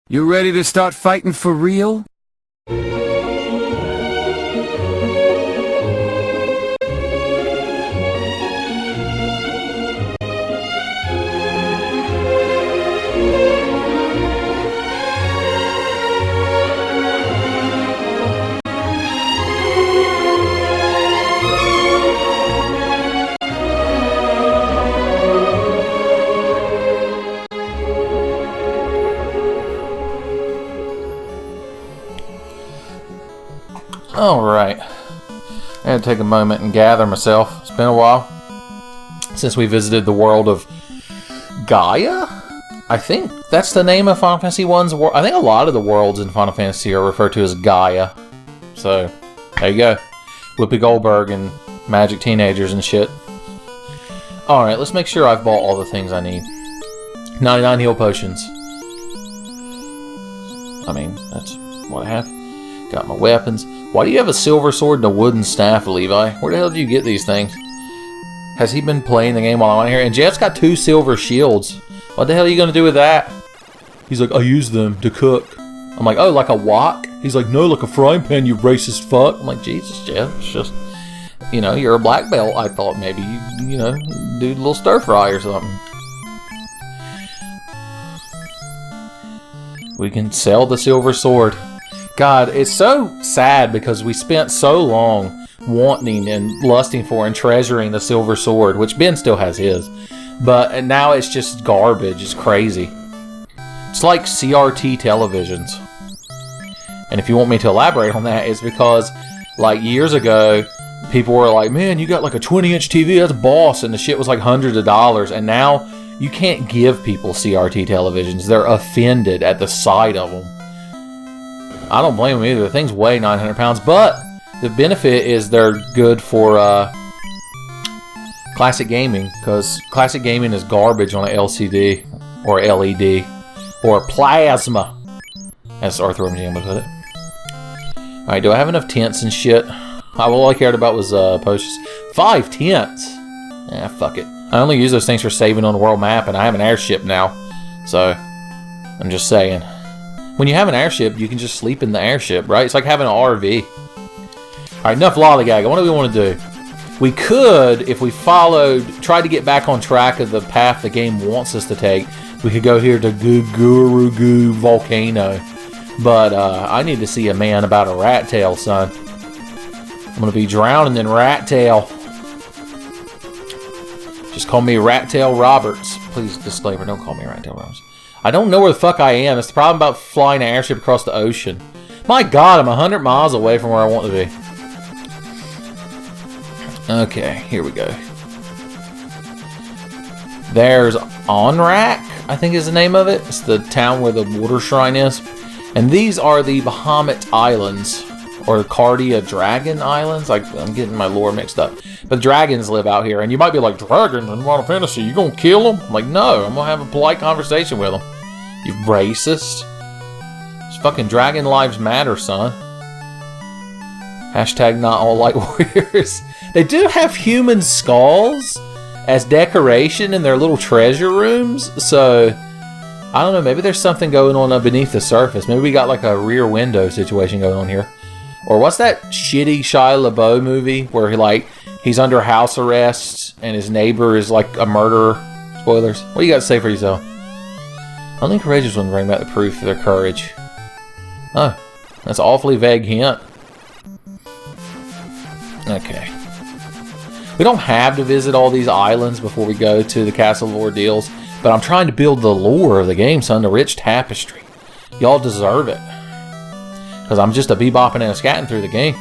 You ready to start fighting for real? Alright, I had to take a moment and gather myself. It's been a while since we visited the world of Gaia? I think that's the name of Final Fantasy 1's world. I think a lot of the worlds in Final Fantasy are referred to as Gaia. So, there you go. Whoopi Goldberg and magic teenagers and shit. Alright, let's make sure I've bought all the things I need. 99 heal potions. I mean, that's what I have. Got my weapons. Why do you have a silver sword and a wooden staff, Levi? Where the hell do you get these things? Has he been playing the game while I'm on here? And Jeff's got 2 silver shields. What the hell are you going to do with that? He's like, I use them to cook. I'm like, oh, like a wok? He's like, no, like a frying pan, you racist fuck. I'm like, Jesus, Jeff, it's just, you know, you're a black belt. I thought maybe you know, do a little stir fry or something. We can sell the silver sword. God, it's so sad because we spent so long wanting and lusting for and treasuring the silver sword, which Ben still has his, but now it's just garbage. It's crazy. It's like CRT televisions. And if you want me to elaborate on that, it's because like years ago, people were like, man, you got like a 20-inch TV, that's boss, and the shit was like hundreds of dollars, and now you can't give people CRT televisions. They're offended at the sight of them. I don't blame them either. The things weigh 900 pounds, but the benefit is they're good for classic gaming, because classic gaming is garbage on an LCD or LED or plasma, as Arthur MGM would put it. Alright, do I have enough tents and shit? All I cared about was potions. 5 tents? Ah, fuck it. I only use those things for saving on the world map, and I have an airship now, so I'm just saying. When you have an airship, you can just sleep in the airship, right? It's like having an RV. Alright, enough lollygagging. What do we want to do? We could, if we tried to get back on track of the path the game wants us to take, we could go here to Goo Volcano. But I need to see a man about a rat tail, son. I'm going to be drowning in rat tail. Just call me Rat Tail Roberts. Please, disclaimer, don't call me Rat Tail Roberts. I don't know where the fuck I am. It's the problem about flying an airship across the ocean. My God, I'm 100 miles away from where I want to be. Okay, here we go. There's Onrak, I think is the name of it. It's the town where the water shrine is. And these are the Bahamut Islands, or Cardia Dragon Islands. I'm getting my lore mixed up. But dragons live out here, and you might be like, dragons in Final Fantasy, you gonna kill them? I'm like, no, I'm gonna have a polite conversation with them. You racist. This fucking dragon lives matter, son. Hashtag not all light warriors. They do have human skulls as decoration in their little treasure rooms, so I don't know, maybe there's something going on beneath the surface. Maybe we got like a rear window situation going on here. Or what's that shitty Shia LaBeouf movie where he's under house arrest and his neighbor is like a murderer? Spoilers. What do you got to say for yourself? Only courageous ones bring back the proof of their courage. Oh, that's an awfully vague hint. Okay. We don't have to visit all these islands before we go to the Castle of Ordeals, but I'm trying to build the lore of the game, son, the rich tapestry. Y'all deserve it. Because I'm just a bebopping and a scatting through the game.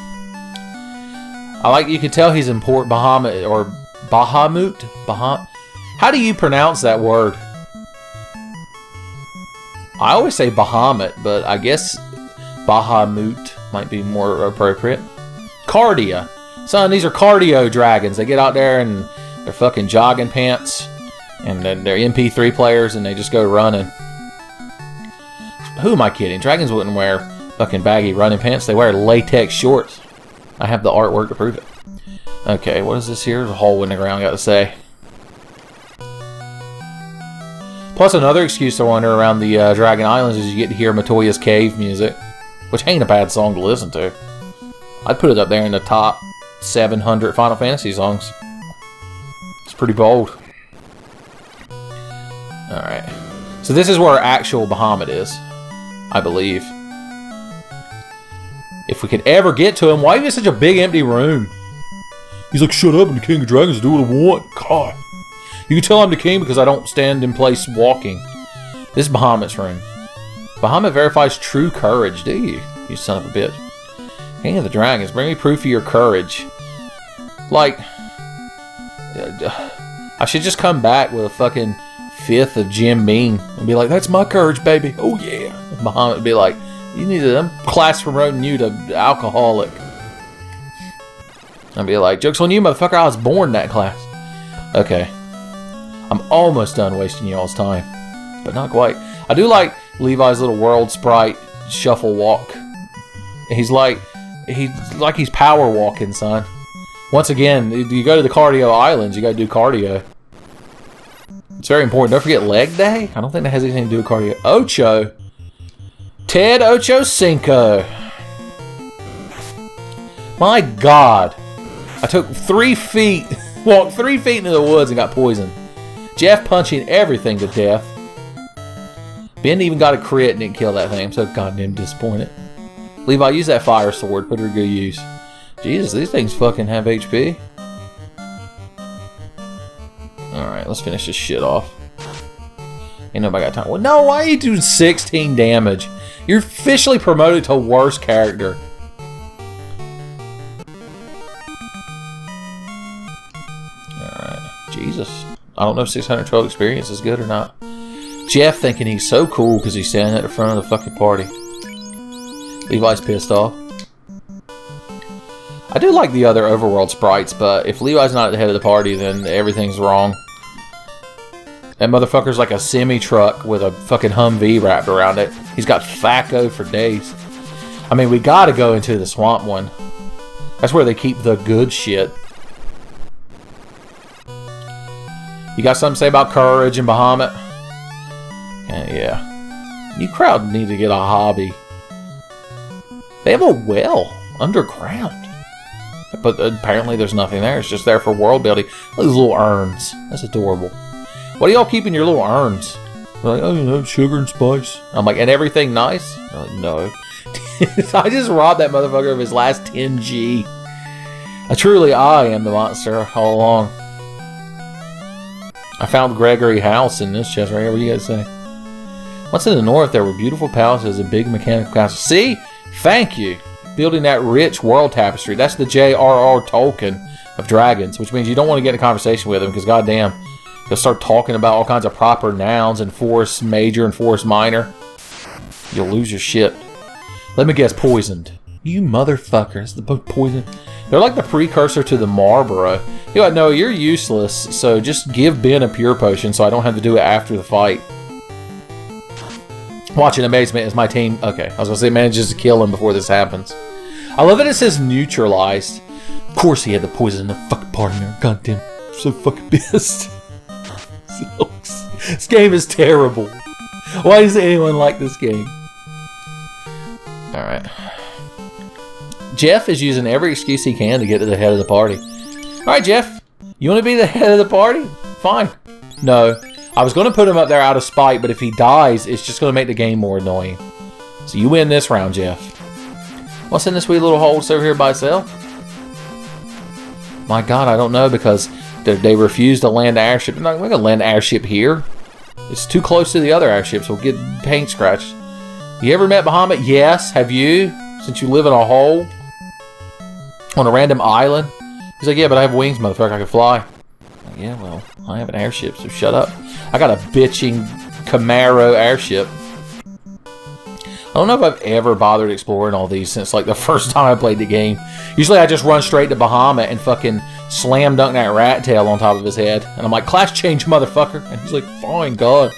You can tell he's important. Bahamut, or Bahamut? How do you pronounce that word? I always say Bahamut, but I guess Bahamut might be more appropriate. Cardia. Son, these are cardio dragons. They get out there and they're fucking jogging pants. And then they're MP3 players and they just go running. Who am I kidding? Dragons wouldn't wear fucking baggy running pants. They wear latex shorts. I have the artwork to prove it. Okay, what is this here? There's a hole in the ground, I got to say. Plus, another excuse to wander around the Dragon Islands is you get to hear Matoya's Cave music, which ain't a bad song to listen to. I'd put it up there in the top 700 Final Fantasy songs. It's pretty bold. Alright. So this is where actual Bahamut is, I believe. If we could ever get to him, why is it such a big empty room? He's like, shut up, I'm the King of Dragons, do what I want. God. You can tell I'm the king because I don't stand in place walking. This is Bahamut's room. Bahamut verifies true courage, do you? You son of a bitch. King of the Dragons, bring me proof of your courage. Like, I should just come back with a fucking fifth of Jim Beam and be like, that's my courage, baby. Oh, yeah. And Bahamut would be like, you need to, I'm class promoting you to alcoholic. I'd be like, joke's on you, motherfucker. I was born in that class. Okay. I'm almost done wasting y'all's time. But not quite. I do like Levi's little world sprite shuffle walk. He's like he's power walking, son. Once again, you go to the cardio islands, you gotta do cardio. It's very important. Don't forget leg day. I don't think that has anything to do with cardio. Ocho. Ted Ocho Cinco. My God. I took 3 feet, walked 3 feet into the woods and got poisoned. Jeff punching everything to death. Ben even got a crit and didn't kill that thing. I'm so goddamn disappointed. Levi, use that fire sword. Put her to good use. Jesus, these things fucking have HP. Alright, let's finish this shit off. Ain't nobody got time. Well, no, why are you doing 16 damage? You're officially promoted to worst character. Alright, Jesus. I don't know if 612 experience is good or not. Jeff thinking he's so cool because he's standing at the front of the fucking party. Levi's pissed off. I do like the other overworld sprites, but if Levi's not at the head of the party, then everything's wrong. That motherfucker's like a semi-truck with a fucking Humvee wrapped around it. He's got FACO for days. I mean, we gotta go into the swamp one. That's where they keep the good shit. You got something to say about courage and Bahamut? Yeah. You crowd need to get a hobby. They have a well underground. But apparently there's nothing there. It's just there for world building. Look at these little urns. That's adorable. What do y'all keep in your little urns? They're like, oh, you know, sugar and spice. I'm like, and everything nice? They're like, no. I just robbed that motherfucker of his last 10G. I am the monster all along. I found Gregory House in this chest right here. What do you guys say? Once in the north, there were beautiful palaces and big mechanical castles. See? Thank you. Building that rich world tapestry. That's the J.R.R. Tolkien of dragons, which means you don't want to get in a conversation with him because, goddamn, he'll start talking about all kinds of proper nouns and force major and force minor. You'll lose your shit. Let me guess, poisoned. You motherfuckers. The poison. They're like the precursor to the Marlboro. You know, no, you're useless, so just give Ben a pure potion so I don't have to do it after the fight. Watching amazement as my team... Okay, I was going to say manages to kill him before this happens. I love that it says neutralized. Of course he had the poison in the fucking party there. Goddamn, I'm so fucking pissed. This game is terrible. Why does anyone like this game? Alright. Jeff is using every excuse he can to get to the head of the party. Alright, Jeff. You want to be the head of the party? Fine. No. I was going to put him up there out of spite, but if he dies, it's just going to make the game more annoying. So you win this round, Jeff. What's in this wee little hole over here by itself? My God, I don't know, because they refuse to land an airship. They're not going to land an airship here. It's too close to the other airships. We'll get paint scratched. You ever met Bahamut? Yes. Have you? Since you live in a hole? On a random island? He's like, yeah, but I have wings, motherfucker. I can fly. Like, yeah, well, I have an airship, so shut up. I got a bitching Camaro airship. I don't know if I've ever bothered exploring all these since like the first time I played the game. Usually I just run straight to Bahamut and fucking slam dunk that rat tail on top of his head. And I'm like, class change, motherfucker. And he's like, fine, God.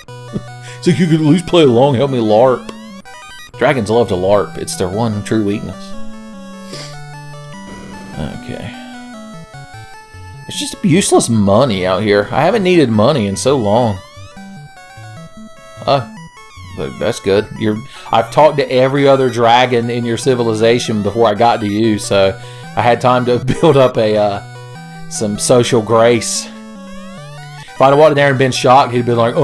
He's like, you could at least play along, help me LARP. Dragons love to LARP. It's their one true weakness. Okay. It's just useless money out here. I haven't needed money in so long. Oh, that's good. I've talked to every other dragon in your civilization before I got to you, so I had time to build up some social grace. If I'd have walked in there and been shocked, he'd been like,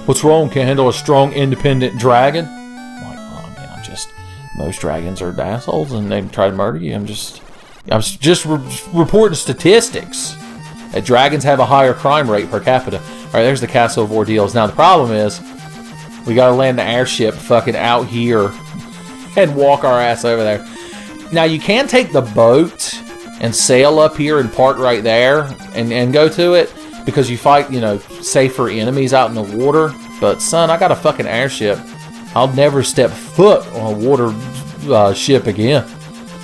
what's wrong? Can't handle a strong, independent dragon? I'm like, oh, man, most dragons are assholes and they try to murder you. I'm just reporting statistics that dragons have a higher crime rate per capita. All right, there's the Castle of Ordeals. Now, the problem is we got to land the airship fucking out here and walk our ass over there. Now, you can take the boat and sail up here and park right there and go to it, because you fight, safer enemies out in the water. But, son, I got a fucking airship. I'll never step foot on a water ship again.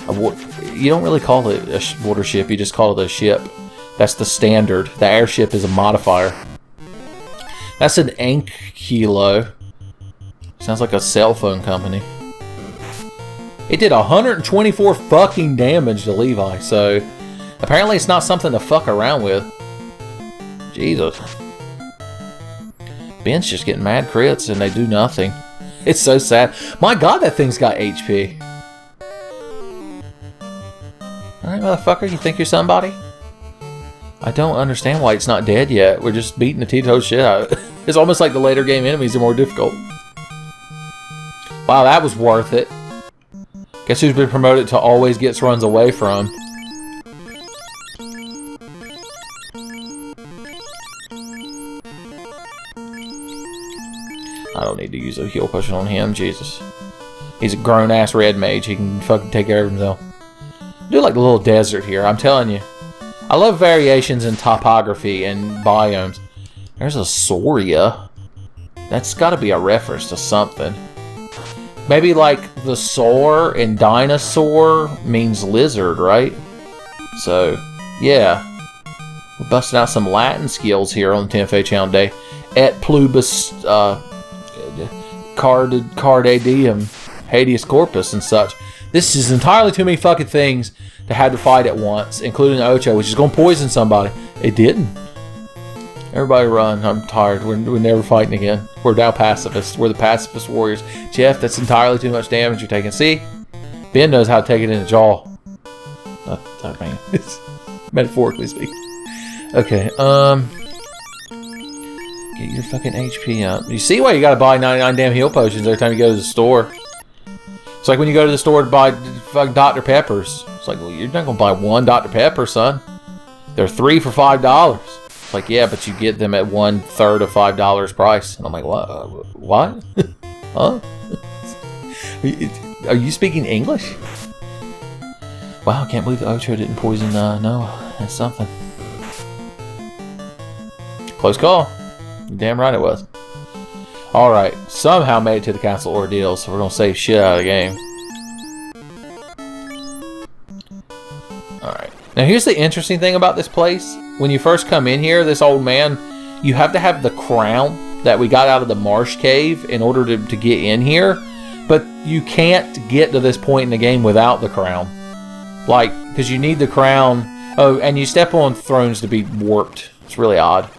You don't really call it a water ship. You just call it a ship. That's the standard. The airship is a modifier. That's an Ankylo. Sounds like a cell phone company. It did 124 fucking damage to Levi, so apparently it's not something to fuck around with. Jesus. Ben's just getting mad crits and they do nothing. It's so sad. My god, that thing's got HP. Alright, motherfucker, you think you're somebody? I don't understand why it's not dead yet. We're just beating the Tito shit out of it. It's almost like the later game enemies are more difficult. Wow, that was worth it. Guess who's been promoted to always gets runs away from? I don't need to use a heal potion on him, Jesus. He's a grown-ass red mage. He can fucking take care of himself. Do like a little desert here, I'm telling you. I love variations in topography and biomes. There's a Soria. That's got to be a reference to something. Maybe like the Saur in dinosaur means lizard, right? So, yeah. We're busting out some Latin skills here on the Tenfey channel today. Et pluribus carde diem, habeas corpus and such. This is entirely too many fucking things to have to fight at once, including Ocho, which is going to poison somebody. It didn't. Everybody run. I'm tired. We're never fighting again. We're now pacifists. We're the pacifist warriors. Jeff, that's entirely too much damage you're taking. See? Ben knows how to take it in the jaw. I mean, metaphorically speaking. Okay, get your fucking HP up. You see why you gotta buy 99 damn heal potions every time you go to the store? It's like when you go to the store to buy fucking Dr. Peppers. It's like, well, you're not gonna buy one Dr. Pepper, son. They're 3 for $5. It's like, yeah, but you get them at 1/3 of $5 price. And I'm like, what? What? Huh? Are you speaking English? Wow, I can't believe the Ocho didn't poison Noah. That's something. Close call. You're damn right it was. Alright, somehow made it to the Castle of Ordeals, so we're going to save shit out of the game. Alright. Now here's the interesting thing about this place. When you first come in here, this old man, you have to have the crown that we got out of the marsh cave in order to get in here. But you can't get to this point in the game without the crown. Like, because you need the crown. Oh, and you step on thrones to be warped. It's really odd.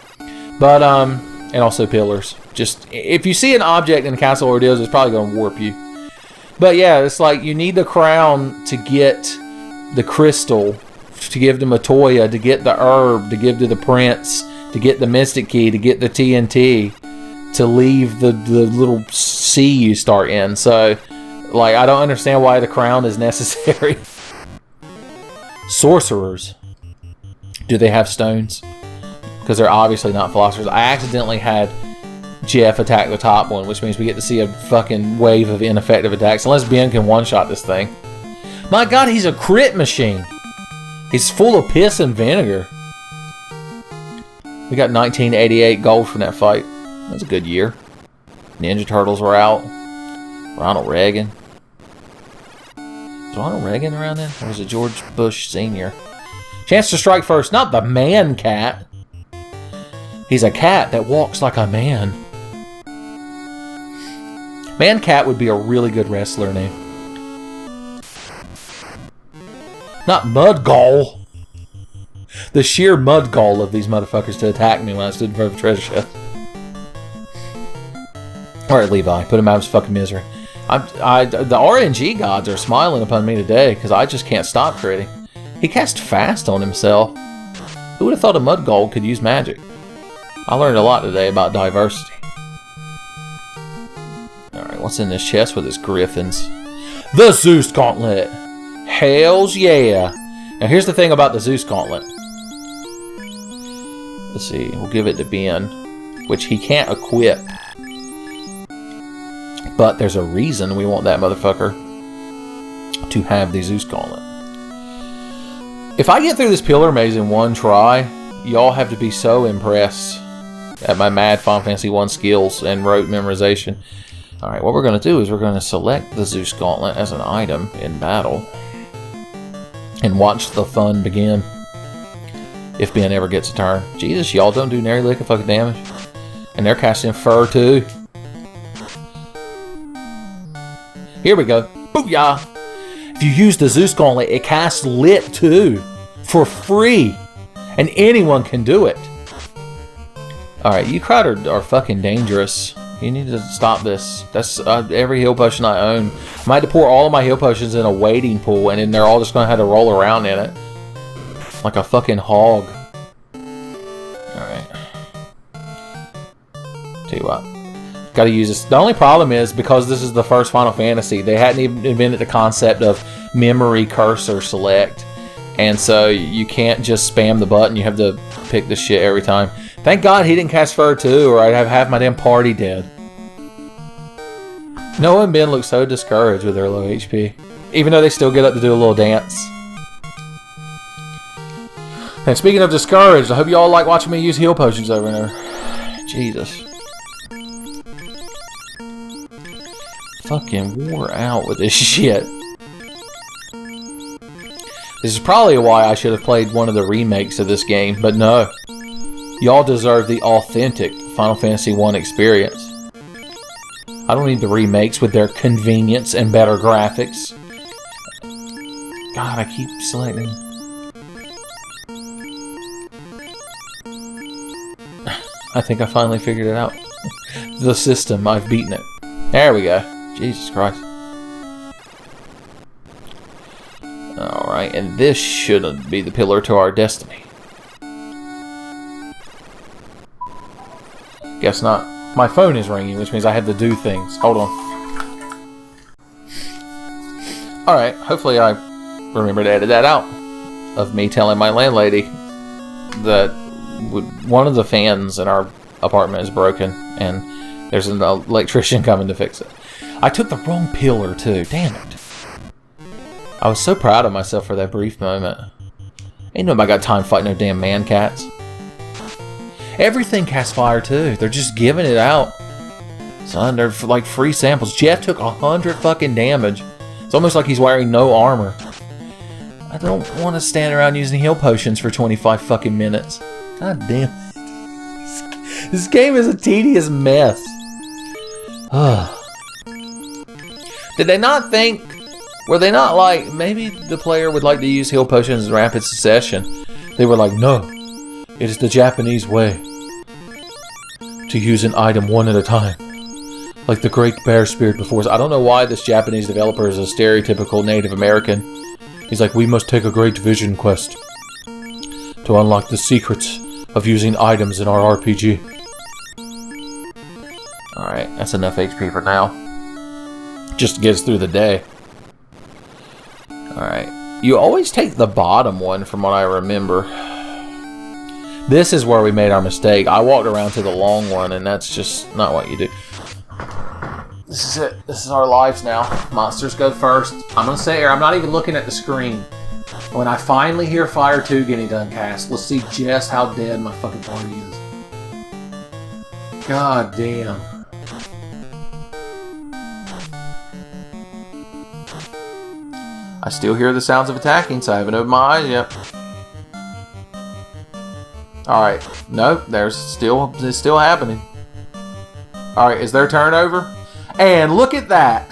But, and also pillars. Just, if you see an object in the Castle of Ordeals, it's probably going to warp you. But yeah, it's like you need the crown to get the crystal, to give to Matoya, to get the herb, to give to the prince, to get the mystic key, to get the TNT, to leave the little sea you start in. So, like, I don't understand why the crown is necessary. Sorcerers. Do they have stones? Because they're obviously not philosophers. I accidentally had Jeff attack the top one, which means we get to see a fucking wave of ineffective attacks. Unless Ben can one-shot this thing. My god, he's a crit machine. He's full of piss and vinegar. We got 1988 gold from that fight. That's a good year. Ninja Turtles were out. Ronald Reagan. Was Ronald Reagan around then? Or was it George Bush Sr.? Chance to strike first. Not the man cat. He's a cat that walks like a man. Man cat would be a really good wrestler name. Not Mudgall. The sheer Mudgall of these motherfuckers to attack me when I stood in front of a treasure chest. Alright, Levi, put him out of his fucking misery. The RNG gods are smiling upon me today because I just can't stop critting. He cast fast on himself. Who would have thought a mud gold could use magic? I learned a lot today about diversity. Alright, what's in this chest with its griffins? The Zeus Gauntlet! Hells yeah! Now here's the thing about the Zeus Gauntlet. Let's see, we'll give it to Ben, which he can't equip. But there's a reason we want that motherfucker to have the Zeus Gauntlet. If I get through this pillar maze in one try, y'all have to be so impressed at my mad Final Fantasy 1 skills and rote memorization. Alright, what we're going to do is we're going to select the Zeus Gauntlet as an item in battle. And watch the fun begin. If Ben ever gets a turn. Jesus, y'all don't do nary lick of fucking damage. And they're casting fur too. Here we go. Booyah! If you use the Zeus Gauntlet, it casts Lit too. For free. And anyone can do it. Alright, you crowd are fucking dangerous. You need to stop this. That's every heal potion I own. I might have to pour all of my heal potions in a wading pool, and then they're all just going to have to roll around in it. Like a fucking hog. Alright. Tell you what. Gotta use this. The only problem is, because this is the first Final Fantasy, they hadn't even invented the concept of memory cursor select. And so you can't just spam the button. You have to pick the shit every time. Thank God he didn't cast Fur too, or I'd have half my damn party dead. Noah and Ben look so discouraged with their low HP. Even though they still get up to do a little dance. And speaking of discouraged, I hope you all like watching me use heal potions over and over. Jesus. Fucking wore out with this shit. This is probably why I should have played one of the remakes of this game, but no. Y'all deserve the authentic Final Fantasy 1 experience. I don't need the remakes with their convenience and better graphics. God, I keep selecting. I think I finally figured it out. The system, I've beaten it. There we go. Jesus Christ. Alright, and this shouldn't be the pillar to our destiny. Guess not. My phone is ringing, which means I have to do things. Hold on. Alright, hopefully I remember to edit that out. Of me telling my landlady that one of the fans in our apartment is broken and there's an electrician coming to fix it. I took the wrong pillar too. Damn it. I was so proud of myself for that brief moment. Ain't nobody got time fighting no damn man cats. Everything casts fire too. They're just giving it out. Son, they're like free samples. Jeff took 100 fucking damage. It's almost like he's wearing no armor. I don't want to stand around using heal potions for 25 fucking minutes. God damn it. This game is a tedious mess. Did they not think... Were they not like... Maybe the player would like to use heal potions in rapid succession. They were like, no. It is the Japanese way to use an item one at a time. Like the Great Bear Spirit before us. I don't know why this Japanese developer is a stereotypical Native American. He's like, we must take a great vision quest to unlock the secrets of using items in our RPG. Alright, that's enough HP for now. Just to get us through the day. Alright. You always take the bottom one from what I remember. This is where we made our mistake. I walked around to the long one, and that's just not what you do. This is it. This is our lives now. Monsters go first. I'm going to sit here. I'm not even looking at the screen. When I finally hear Fire 2 getting done cast, let's see just how dead my fucking party is. God damn. I still hear the sounds of attacking, so I haven't opened my eyes yet. Alright. Nope, it's still happening. Alright, is their turn over? And look at that!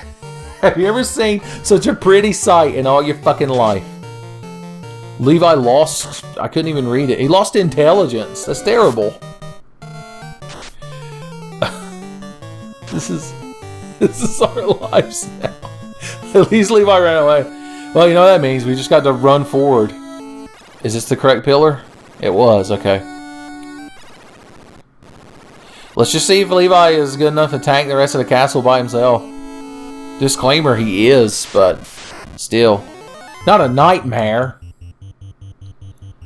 Have you ever seen such a pretty sight in all your fucking life? Levi lost... I couldn't even read it. He lost intelligence. That's terrible. This is our lives now. At least Levi ran away. Well, you know what that means. We just got to run forward. Is this the correct pillar? It was. Okay. Let's just see if Levi is good enough to tank the rest of the castle by himself. Disclaimer, he is, but still. Not a nightmare.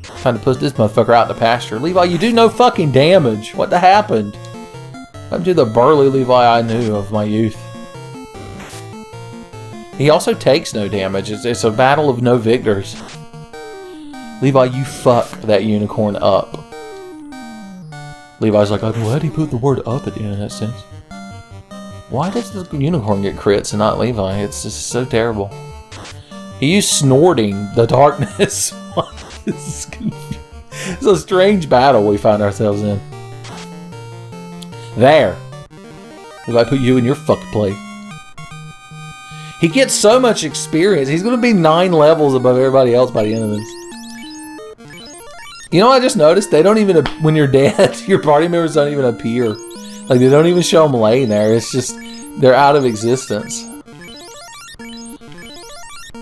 Trying to push this motherfucker out in the pasture. Levi, you do no fucking damage. What the happened? What happened to the burly Levi I knew of my youth? He also takes no damage. It's a battle of no victors. Levi, you fuck that unicorn up. Levi's like, I'm glad he put the word up at the end of that sentence. Why does the unicorn get crits and not Levi? It's just so terrible. He used snorting the darkness. This is confusing. It's a strange battle we find ourselves in. There. Levi, put you in your fucking place. He gets so much experience. He's going to be 9 levels above everybody else by the end of this. You know what I just noticed? They don't even, when you're dead, your party members don't even appear. Like, they don't even show them laying there. It's just, they're out of existence.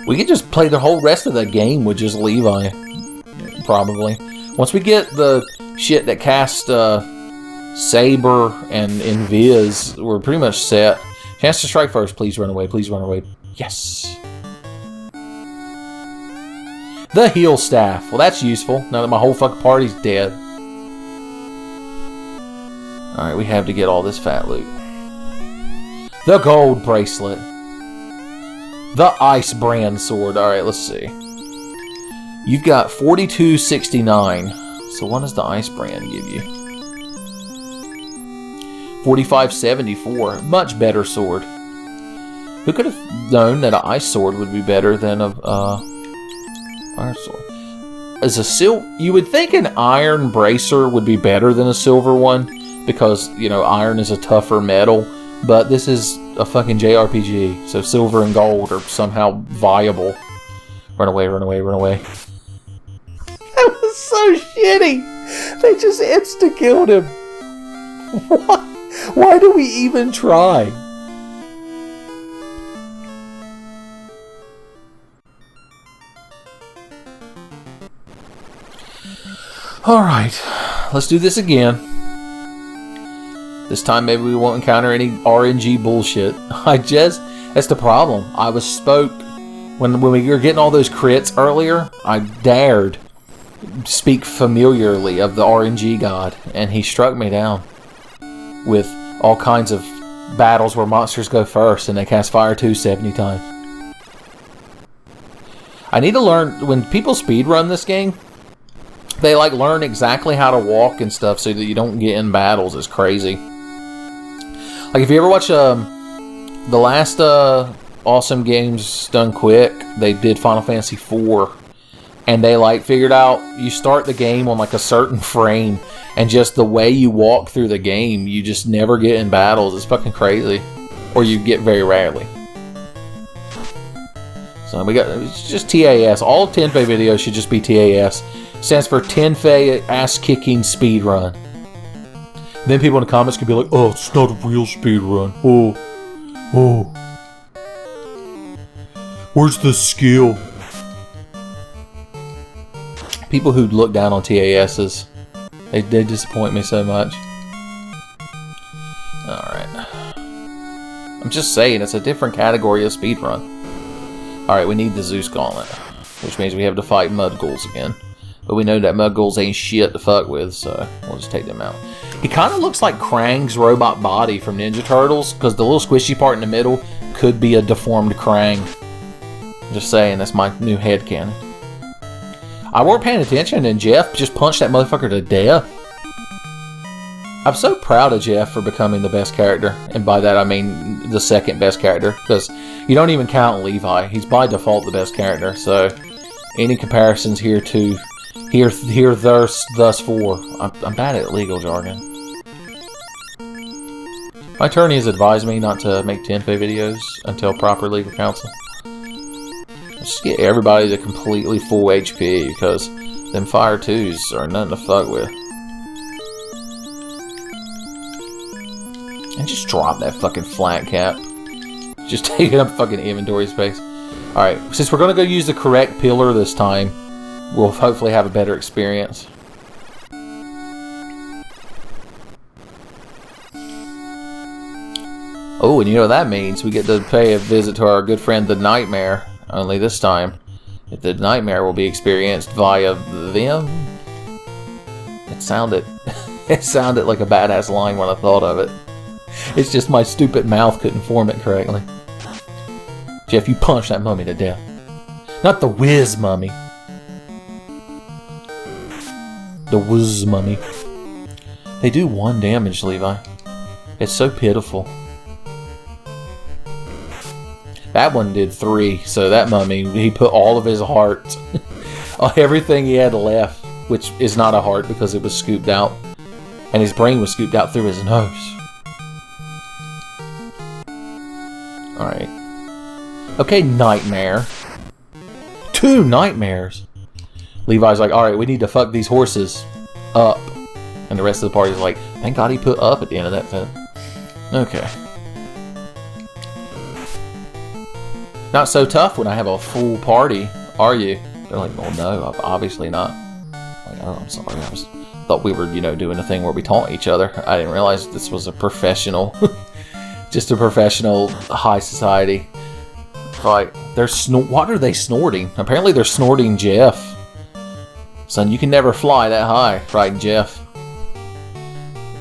We could just play the whole rest of the game with just Levi. Probably. Once we get the shit that cast Saber and Invis, we're pretty much set. Chance to strike first. Please run away. Please run away. Yes. The heal staff. Well, that's useful. Now that my whole fucking party's dead. Alright, we have to get all this fat loot. The gold bracelet. The ice brand sword. Alright, let's see. You've got 4269. So what does the ice brand give you? 4574. Much better sword. Who could have known that an ice sword would be better than a iron sword? As a you would think an iron bracer would be better than a silver one, because, you know, iron is a tougher metal, but this is a fucking JRPG, so silver and gold are somehow viable. Run away, run away, run away. That was so shitty! They just insta-killed him. What? Why do we even try? Alright, let's do this again. This time maybe we won't encounter any RNG bullshit. That's the problem. I was spoke, when we were getting all those crits earlier, I dared speak familiarly of the RNG god, and he struck me down with all kinds of battles where monsters go first and they cast fire 70 times. I need to learn, when people speedrun this game, they like learn exactly how to walk and stuff so that you don't get in battles. It's crazy. Like if you ever watch the last Awesome Games Done Quick, they did Final Fantasy IV, and they like figured out you start the game on like a certain frame, and just the way you walk through the game, you just never get in battles. It's fucking crazy, or you get very rarely. So we got, it's just TAS. All Tenfey videos should just be TAS. Stands for Tenfey ass kicking speedrun. Then people in the comments can be like, oh, it's not a real speedrun. Oh. Where's the skill? People who look down on TASs, they disappoint me so much. Alright. I'm just saying, it's a different category of speedrun. Alright, we need the Zeus Gauntlet, which means we have to fight Mud Ghouls again. But we know that Mud Ghouls ain't shit to fuck with, so we'll just take them out. He kind of looks like Krang's robot body from Ninja Turtles, because the little squishy part in the middle could be a deformed Krang. Just saying, that's my new headcanon. I weren't paying attention, and Jeff just punched that motherfucker to death. I'm so proud of Jeff for becoming the best character, and by that I mean the second best character, because you don't even count Levi. He's by default the best character, so any comparisons here to thus for. I'm bad at legal jargon. My attorney has advised me not to make Tenfey videos until proper legal counsel. Just get everybody to completely full HP, because them fire 2s are nothing to fuck with. And just drop that fucking flat cap. Just taking up fucking inventory space. Alright, since we're going to go use the correct pillar this time, we'll hopefully have a better experience. Oh, and you know what that means? We get to pay a visit to our good friend the Nightmare. Only this time, the Nightmare will be experienced via them. It sounded like a badass line when I thought of it. It's just my stupid mouth couldn't form it correctly. Jeff, you punched that mummy to death. Not the whiz mummy. The whiz mummy. They do 1 damage, Levi. It's so pitiful. That one did 3, so that mummy, he put all of his heart, everything he had left, which is not a heart because it was scooped out, and his brain was scooped out through his nose. Alright. Okay, Nightmare. 2 nightmares! Levi's like, alright, we need to fuck these horses up. And the rest of the party's like, thank God he put up at the end of that sentence. Okay. Not so tough when I have a full party, are you? They're like, well, no, obviously not. I'm like, oh, I'm sorry. I thought we were, doing a thing where we taunt each other. I didn't realize this was a professional, just a professional high society fight. What are they snorting? Apparently they're snorting Jeff. Son, you can never fly that high, right, Jeff?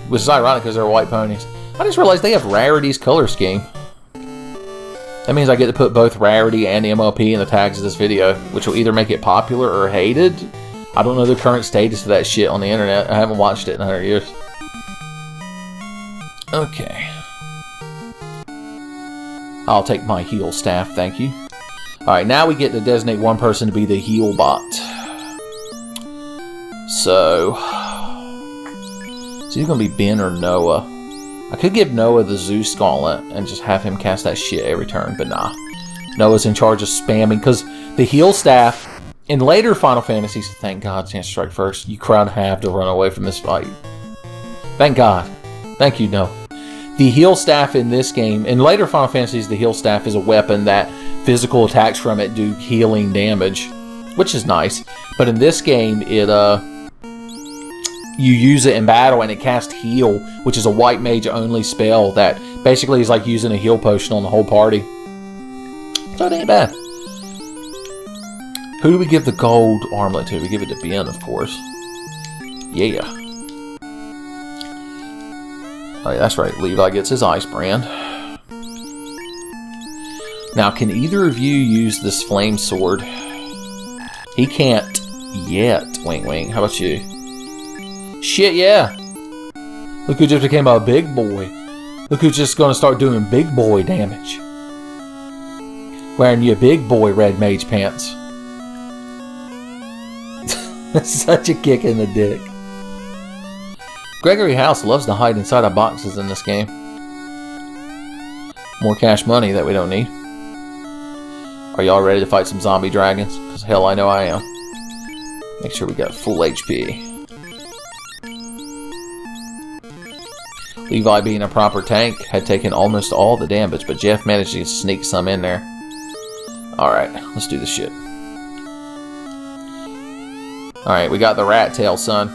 Which is ironic because they're white ponies. I just realized they have Rarity's color scheme. That means I get to put both Rarity and MLP in the tags of this video, which will either make it popular or hated. I don't know the current status of that shit on the internet. I haven't watched it in 100 years. Okay. I'll take my heal staff, thank you. Alright, now we get to designate one person to be the heal bot. So... Is he going to be Ben or Noah? I could give Noah the Zeus Gauntlet and just have him cast that shit every turn, but nah. Noah's in charge of spamming, because the heal staff, in later Final Fantasies, thank God, Chance to Strike First, you crowd have to run away from this fight. Thank God. Thank you, Noah. The heal staff in this game, in later Final Fantasies, the heal staff is a weapon that physical attacks from it do healing damage, which is nice. But in this game, you use it in battle and it casts heal, which is a white mage only spell that basically is like using a heal potion on the whole party. So it ain't bad. Who do we give the gold armlet to? We give it to Ben, of course. Yeah. Oh, yeah, that's right. Levi gets his ice brand. Now, can either of you use this flame sword? He can't yet. Wink, wink. How about you? Shit, yeah. Look who just became a big boy. Look who's just gonna start doing big boy damage. Wearing your big boy red mage pants. That's such a kick in the dick. Gregory House loves to hide inside of boxes in this game. More cash money that we don't need. Are y'all ready to fight some zombie dragons? Because hell, I know I am. Make sure we got full HP. Levi, being a proper tank, had taken almost all the damage, but Jeff managed to sneak some in there. Alright, let's do this shit. Alright, we got the rat tail, son.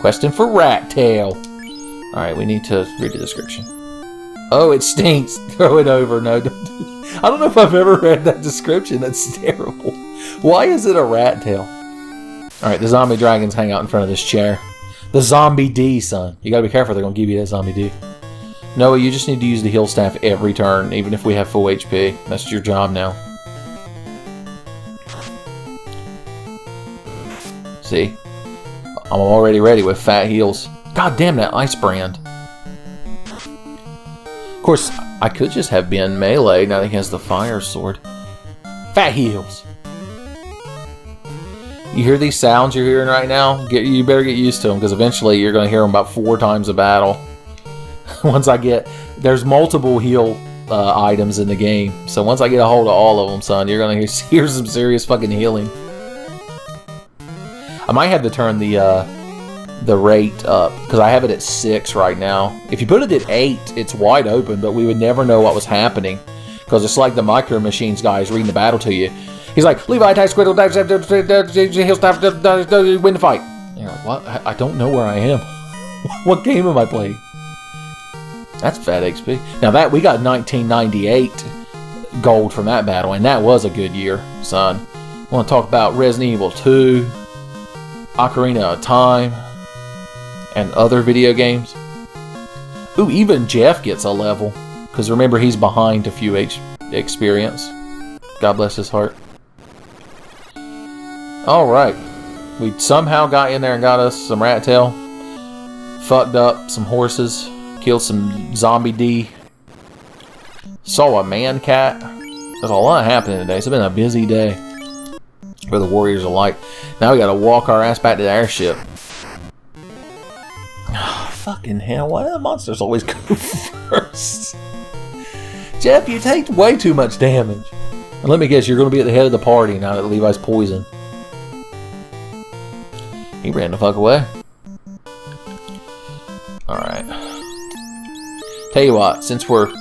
Question for rat tail. Alright, we need to read the description. Oh, it stinks. Throw it over. No, don't do it. I don't know if I've ever read that description. That's terrible. Why is it a rat tail? Alright, the zombie dragons hang out in front of this chair. The zombie D, son. You gotta be careful, they're gonna give you that zombie D. Noah, you just need to use the heal staff every turn, even if we have full HP. That's your job now. See? I'm already ready with fat heals. God damn that ice brand. Of course, I could just have been melee now that he has the fire sword. Fat heals. You hear these sounds you're hearing right now? You better get used to them, because eventually you're going to hear them about 4 times a battle. Once I get... There's multiple heal items in the game, so once I get a hold of all of them, son, you're going to hear some serious fucking healing. I might have to turn the the rate up, because I have it at 6 right now. If you put it at 8, it's wide open, but we would never know what was happening, because it's like the Micro Machines guy is reading the battle to you. He's like, Levi attacks, critical dive, he'll stop, win the fight. And you're like, what? I don't know where I am. What game am I playing? That's fat XP. Now that we got 1998 gold from that battle, and that was a good year, son. I want to talk about Resident Evil 2, Ocarina of Time, and other video games. Ooh, even Jeff gets a level, because remember, he's behind a few experience. God bless his heart. Alright. We somehow got in there and got us some rat tail. Fucked up some horses. Killed some zombie D. Saw a man cat. There's a lot happening today. It's been a busy day for the Warriors of Light. Now we gotta walk our ass back to the airship. Fucking hell, why do the monsters always go first? Jeff, you take way too much damage. And let me guess, you're going to be at the head of the party now that Levi's poisoned. He ran the fuck away. Alright. Tell you what, since we're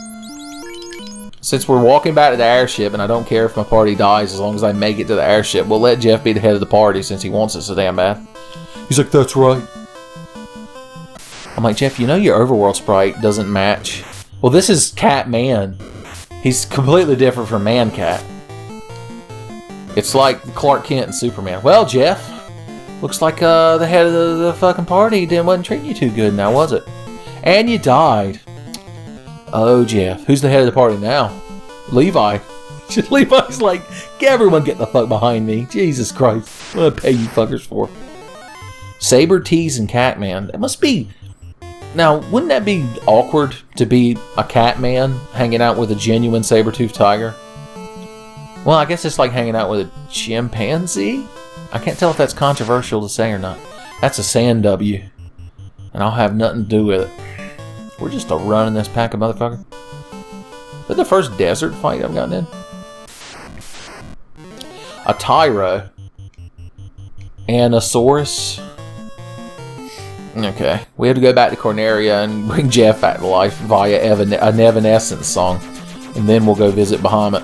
walking back to the airship, and I don't care if my party dies as long as I make it to the airship, we'll let Jeff be the head of the party since he wants it so damn bad. He's like, that's right. I'm like, Jeff, you know your overworld sprite doesn't match. Well, this is Catman. He's completely different from Man-Cat. It's like Clark Kent and Superman. Well, Jeff, looks like the head of the fucking party wasn't treating you too good now, was it? And you died. Oh, Jeff, who's the head of the party now? Levi. Levi's like, everyone get the fuck behind me. Jesus Christ. What do I pay you fuckers for? Saber Tease and Catman. That must be... Now, wouldn't that be awkward to be a Catman hanging out with a genuine saber-toothed tiger? Well, I guess it's like hanging out with a chimpanzee? I can't tell if that's controversial to say or not. That's a sand W. And I'll have nothing to do with it. We're just a running this pack of motherfucker. Is that the first desert fight I've gotten in? A Tyro. Anosaurus. Okay. We have to go back to Corneria and bring Jeff back to life via an Evanescence song. And then we'll go visit Bahamut.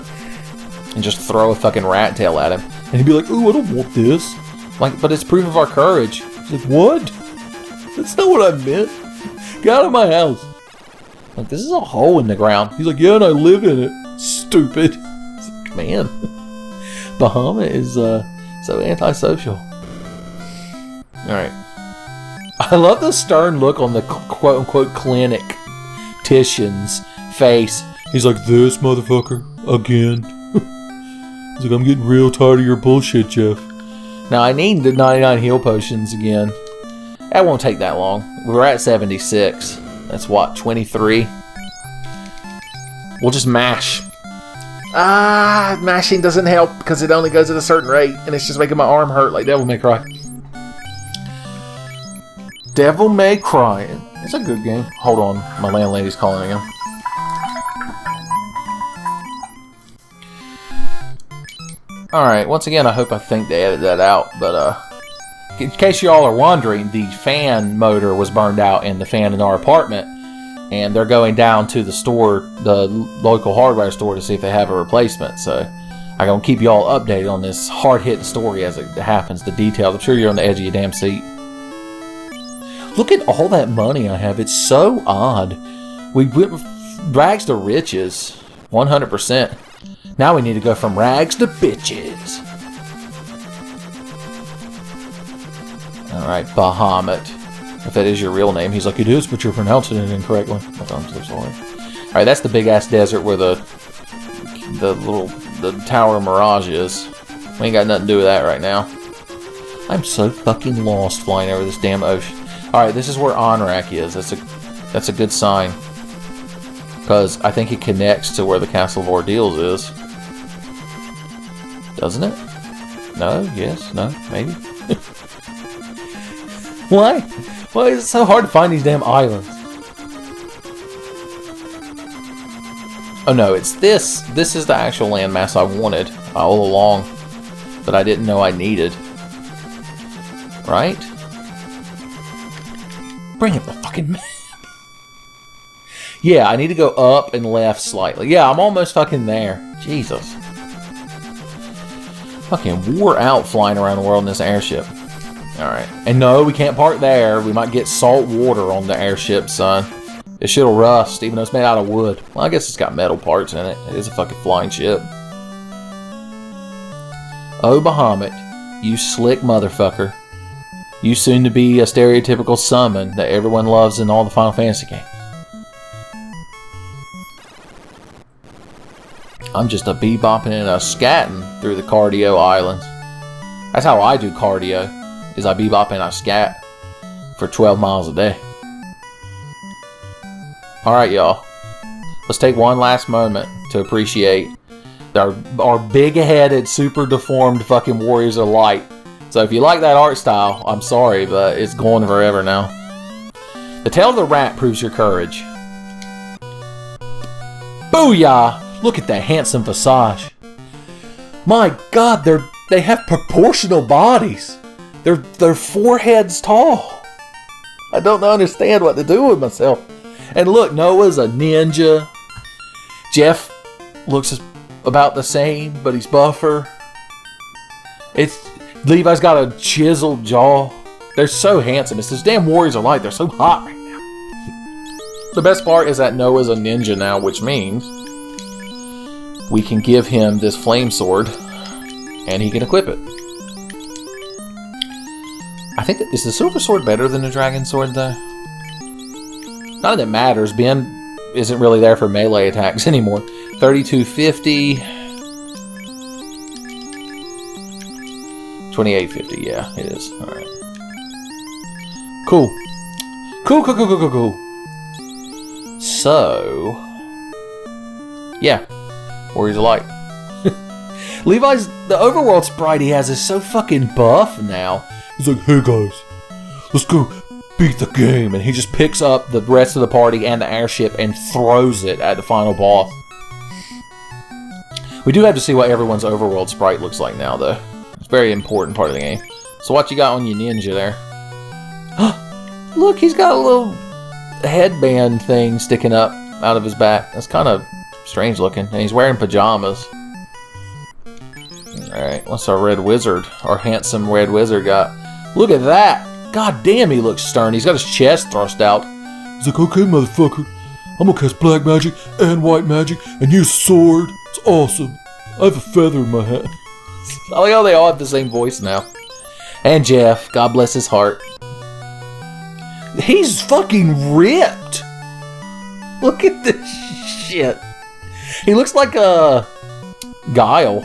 And just throw a fucking rat tail at him. And he'd be like, ooh, I don't want this. Like, but it's proof of our courage. He's like, what? That's not what I meant. Get out of my house. Like, this is a hole in the ground. He's like, yeah, and I live in it. Stupid. It's like, man. Bahamut is so antisocial. Alright. I love the stern look on the quote-unquote clinician's face. He's like, this motherfucker again. He's like, I'm getting real tired of your bullshit, Jeff. Now, I need the 99 heal potions again. That won't take that long. We're at 76. That's what, 23? We'll just mash. Mashing doesn't help because it only goes at a certain rate, and it's just making my arm hurt like Devil May Cry. Devil May Cry. It's a good game. Hold on, my landlady's calling again. Alright, once again, I think they edited that out, but in case y'all are wondering, the fan motor was burned out in the fan in our apartment, and they're going down to the store, the local hardware store, to see if they have a replacement. So I'm going to keep y'all updated on this hard-hitting story as it happens, the details. I'm sure you're on the edge of your damn seat. Look at all that money I have. It's so odd. We went rags to riches, 100%. Now we need to go from rags to bitches. Alright, Bahamut. If that is your real name. He's like, it is, but you're pronouncing it incorrectly. I'm so sorry. Alright, that's the big-ass desert where the Tower of Mirage is. We ain't got nothing to do with that right now. I'm so fucking lost flying over this damn ocean. Alright, this is where Onrak is. That's a good sign. Because I think it connects to where the Castle of Ordeals is. Doesn't it? No? Yes? No? Maybe? Why? Why is it so hard to find these damn islands? Oh no, it's this. This is the actual landmass I wanted all along. But I didn't know I needed. Right? Bring up the fucking map. Yeah, I need to go up and left slightly. Yeah, I'm almost fucking there. Jesus. Fucking wore out flying around the world in this airship. Alright. And no, we can't park there. We might get salt water on the airship, son. This shit'll rust, even though it's made out of wood. Well, I guess it's got metal parts in it. It is a fucking flying ship. Oh, Bahamut, you slick motherfucker. You soon to be a stereotypical summon that everyone loves in all the Final Fantasy games. I'm just a bebopping and a scatting through the cardio islands. That's how I do cardio, is I bebop and I scat for 12 miles a day. Alright, y'all. Let's take one last moment to appreciate our big-headed, super deformed fucking Warriors of Light. So if you like that art style, I'm sorry, but it's gone forever now. The tail of the rat proves your courage. Booyah! Look at that handsome visage. My God, they have proportional bodies. They're foreheads tall. I don't understand what to do with myself. And look, Noah's a ninja. Jeff looks about the same, but he's buffer. Levi's got a chiseled jaw. They're so handsome. It's this damn Warriors of Light. They're so hot right now. The best part is that Noah's a ninja now, which means we can give him this flame sword and he can equip it. I think is the silver sword better than the dragon sword though? Not that it matters. Ben isn't really there for melee attacks anymore. 3250. 2850, yeah, it is. Alright. Cool. Cool. So, yeah. Warriors of Light. Levi's, the overworld sprite he has is so fucking buff now. He's like, hey guys, let's go beat the game. And he just picks up the rest of the party and the airship and throws it at the final boss. We do have to see what everyone's overworld sprite looks like now, though. It's a very important part of the game. So what you got on your ninja there? Look, he's got a little headband thing sticking up out of his back. That's kind of strange looking. And he's wearing pajamas. Alright, what's our red wizard? Our handsome red wizard got? Look at that! God damn, he looks stern. He's got his chest thrust out. He's like, okay, motherfucker. I'm gonna cast black magic and white magic and use a sword. It's awesome. I have a feather in my hat. I like how they all have the same voice now. And Jeff, God bless his heart. He's fucking ripped. Look at this shit. He looks like a Guile.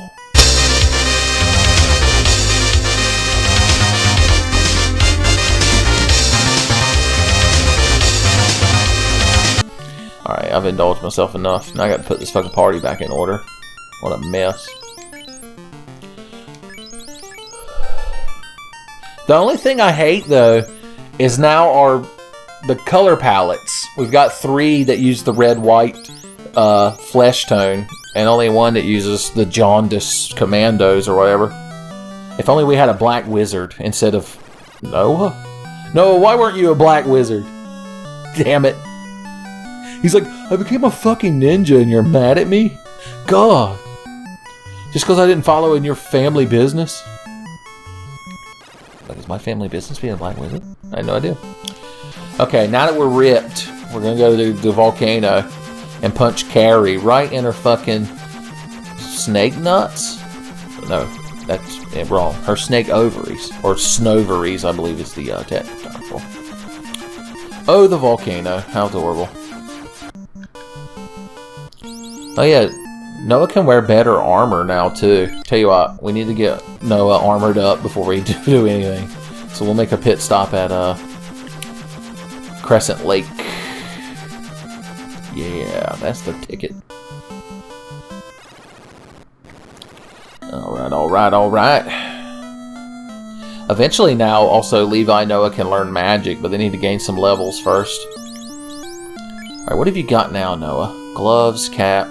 Alright, I've indulged myself enough. Now I gotta put this fucking party back in order. What a mess. The only thing I hate, though, is now the color palettes. We've got 3 that use the red-white flesh tone, and only 1 that uses the jaundice commandos or whatever. If only we had a black wizard instead of Noah. Noah, why weren't you a black wizard? Damn it. He's like, I became a fucking ninja and you're mad at me? God. Just because I didn't follow in your family business? Like, is my family business being a black wizard? I had no idea. Okay, now that we're ripped, we're going to go to the volcano and punch Carrie right in her fucking snake nuts? No, that's wrong. Her snake ovaries. Or snovaries, I believe is the technical term for. Oh, the volcano. How adorable. Oh yeah, Noah can wear better armor now too. Tell you what, we need to get Noah armored up before we do anything. So we'll make a pit stop at Crescent Lake. Yeah, that's the ticket. Alright. Eventually now, also Levi and Noah can learn magic, but they need to gain some levels first. Alright, what have you got now, Noah? Gloves, cap.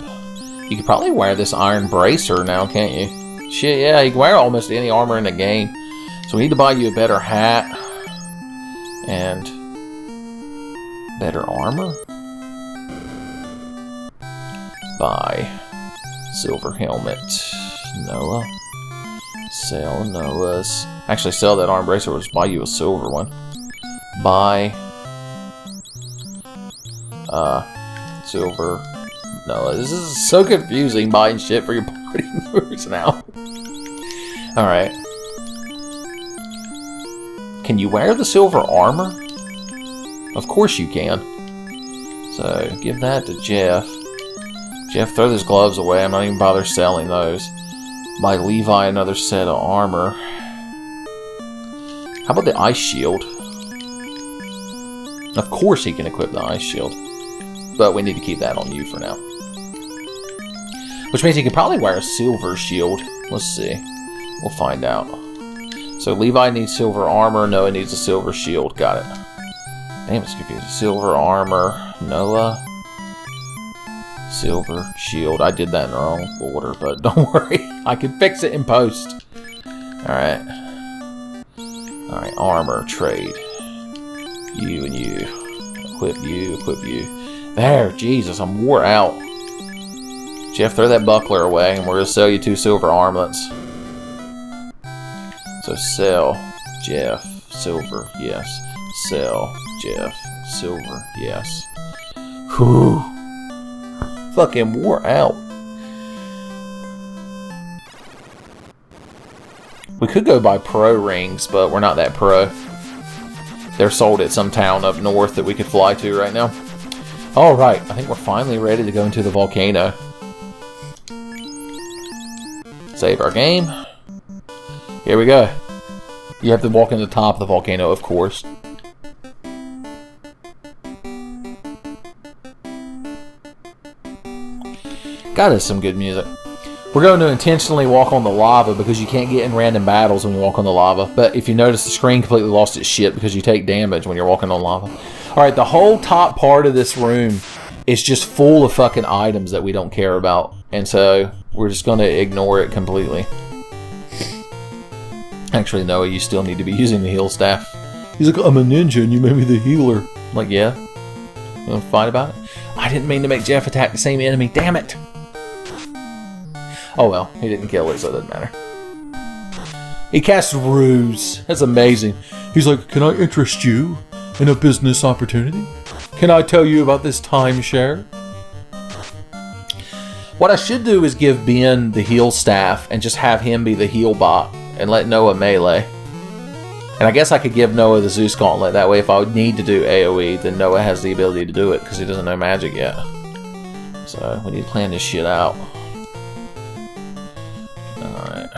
You could probably wear this iron bracer now, can't you? Shit, yeah, you can wear almost any armor in the game. So we need to buy you a better hat. And Better armor? Buy. Silver helmet. Noah. Sell Noah's. Actually, sell that arm bracer. Or just buy you a silver one. Buy. Silver. Noah. This is so confusing buying shit for your party members now. Alright. Can you wear the silver armor? Of course you can. So, give that to Jeff. Jeff, throw those gloves away. I'm not even bother selling those. Buy Levi another set of armor. How about the ice shield? Of course he can equip the ice shield. But we need to keep that on you for now. Which means he could probably wear a silver shield. Let's see. We'll find out. So Levi needs silver armor. Noah needs a silver shield. Got it. Damn, it's confusing. Silver armor. Noah. Silver shield. I did that in the wrong order, but don't worry. I can fix it in post. Alright. Alright, armor. Trade. You and you. Equip you. Equip you. There. Jesus, I'm wore out. Jeff, throw that buckler away, and we're going to sell you 2 silver armlets. So sell, Jeff, silver, yes. Sell, Jeff, silver, yes. Whew. Fucking wore out. We could go buy pro rings, but we're not that pro. They're sold at some town up north that we could fly to right now. Alright, I think we're finally ready to go into the volcano. Save our game. Here we go. You have to walk in the top of the volcano, of course. God, that's some good music. We're going to intentionally walk on the lava because you can't get in random battles when you walk on the lava. But if you notice, the screen completely lost its shit because you take damage when you're walking on lava. Alright, the whole top part of this room is just full of fucking items that we don't care about. And so, we're just going to ignore it completely. Actually, Noah, you still need to be using the heal staff. He's like, I'm a ninja and you made me the healer. I'm like, yeah? You want to fight about it? I didn't mean to make Jeff attack the same enemy. Damn it! Oh well, he didn't kill it, so it doesn't matter. He casts ruse. That's amazing. He's like, can I interest you in a business opportunity? Can I tell you about this timeshare? What I should do is give Ben the heal staff and just have him be the heal bot and let Noah melee. And I guess I could give Noah the Zeus Gauntlet. That way if I would need to do AoE, then Noah has the ability to do it because he doesn't know magic yet. So we need to plan this shit out. Alright.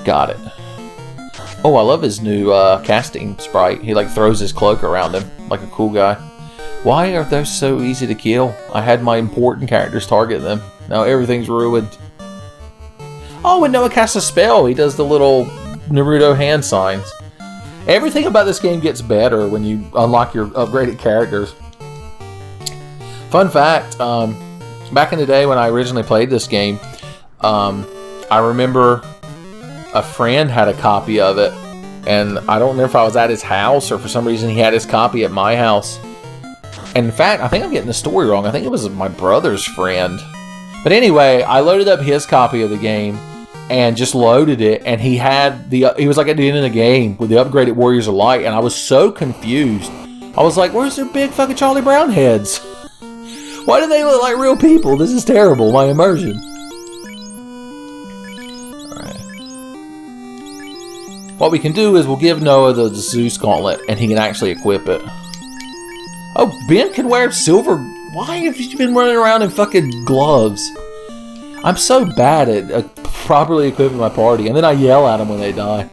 Got it. Oh, I love his new casting sprite. He like throws his cloak around him like a cool guy. Why are those so easy to kill? I had my important characters target them. Now everything's ruined. Oh, when Noah casts a spell, he does the little Naruto hand signs. Everything about this game gets better when you unlock your upgraded characters. Fun fact, back in the day when I originally played this game, I remember a friend had a copy of it, and I don't remember if I was at his house or for some reason he had his copy at my house. And in fact, I think I'm getting the story wrong. I think it was my brother's friend. But anyway, I loaded up his copy of the game and just loaded it, and he had he was like at the end of the game with the upgraded Warriors of Light, and I was so confused. I was like, where's their big fucking Charlie Brown heads? Why do they look like real people? This is terrible, my immersion. Alright. What we can do is we'll give Noah the Zeus Gauntlet, and he can actually equip it. Oh, Ben can wear silver. Why have you been running around in fucking gloves? I'm so bad at properly equipping my party, and then I yell at them when they die.